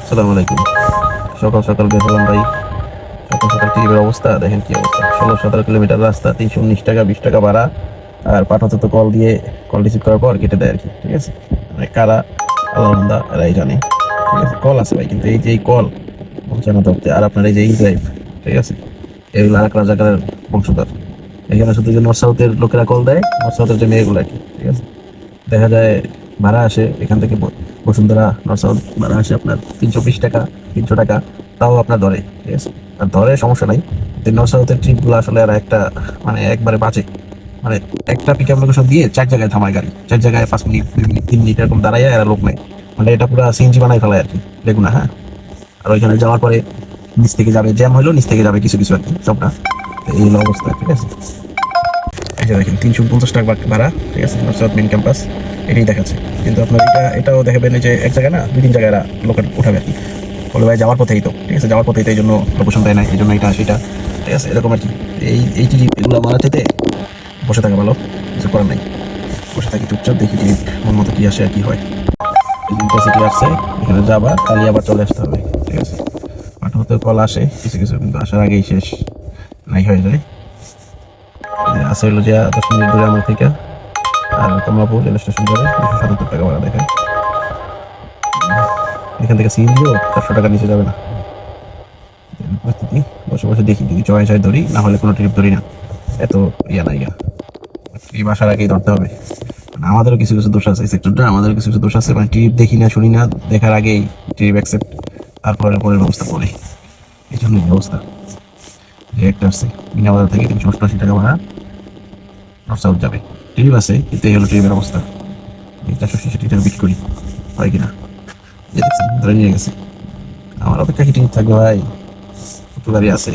আসসালামু আলাইকুম। সকাল সকাল বের হলাম ভাই। সকাল সকাল টিভির অবস্থা দেখেন, কি অবস্থা। 16-17 কিলোমিটার রাস্তা, 319 টাকা, 20 টাকা ভাড়া। আর পাঠাতে তো কল রিসিভ করার পর কেটে দেয় আর কি। ঠিক আছে, মানে কারা আল্লাহন্দা এরাই জানে। ঠিক আছে, কল আছে ভাই, কিন্তু এই যে এই কল পৌঁছে না ধরতে। আর আপনার এই যে ইনড্রাইভ, ঠিক আছে, এগুলো আর এক রাজাকারের বংশধর। এখানে শুধু যে নর্থ সাউথের লোকেরা কল দেয়, নর্থ সাউথের যে মেয়েগুলো আর কি। ঠিক আছে, দেখা যায় ভাড়া আসে এখান থেকে বসুন্ধরা নর্থ সাউথ ভাড়া আসে আপনার 320 টাকা, 300 টাকা। তাও আপনার ধরে, ঠিক আছে, আর ধরে সমস্যা নাই। কিন্তু নর্থ সাউথের ট্রিপগুলো আসলে আর একটা মানে একবারে বাজে। মানে একটা পিক আপ লোকেশন দিয়ে 4 জায়গায় থামায় গাড়ি, 4 জায়গায় 5 মিনিট, 2 মিনিট, 3 মিনিট এরকম দাঁড়ায়, এরা লোক নেই। মানে এটা পুরো সিএনজি বানাই ফেলায় আর কি, দেখুন না। হ্যাঁ, আর ওইখানে যাওয়ার পরে নিচ থেকে যাবে, জ্যাম হইলো নিচ থেকে যাবে কিছু কিছু আর কি, সবটা। তো এই হলো অবস্থা। ঠিক আছে, এই যে দেখেন 350 টাকা ভাড়া। ঠিক আছে, নর্থ সাউথ মেন ক্যাম্পাস এটাই দেখাচ্ছে। কিন্তু আপনার এটাও দেখাবেন যে এক জায়গায় না, 2-3 জায়গায় লোকের উঠাবে আর কি। বলে ভাই যাওয়ার পথেই তো, ঠিক আছে, যাওয়ার পথেই তো, এই জন্য লোকেশন দেয় না, এই জন্য এটা সেটা। ঠিক আছে, এরকম আর কি। এই এগুলো মারা যেতে বসে থাকা ভালো, কিছু করার নাই। বসে থাকি চুপচাপ, দেখি টিভি মন মতো কি আসে আর কি হয়। ইন্টারসিটি আসছে, এখানে যাবা কালি আবার চলে আসতে হবে। ঠিক আছে, পাঠাতে কল আসে কিছু কিছু, কিন্তু আসার আগেই শেষ নাই হয়ে যায়। আছে হলো যে 10 মিনিট দূরে আমার থেকে। আর কমলাপুর রেল স্টেশন যাবে 277 টাকা ভাড়া দেখেন। এখান থেকে সিএনজিও 400 টাকা নিচে যাবে না। পরিস্থিতি, বসে বসে দেখি যদি চয় চয় ধরি, না হলে কোনো ট্রিপ ধরি না। এত ইয়া না ইয়া, এই বাসার আগেই ধরতে হবে। মানে আমাদেরও কিছু কিছু দোষ আছে, এই সেক্টরটা আমাদেরও কিছু কিছু দোষ আছে। মানে ট্রিপ দেখি না, শুনি না, দেখার আগেই ট্রিপ অ্যাকসেপ্ট, তারপরে পরের ব্যবস্থা করে। এই জন্য ব্যবস্থা যে একটা আসছে মিনা বাজার থেকে 388 টাকা ভাড়া নর্থ সাউথ যাবে। ট্রিপ আছে, কিন্তু এই হলো ট্রিপের অবস্থা। 466 টাকা বিট করি, হয় কিনা। যে দেখছেন ধরে নিয়ে গেছে। আমার অপেক্ষা কি ট্রিপ থাকবে ভাই? কত গাড়ি আছে।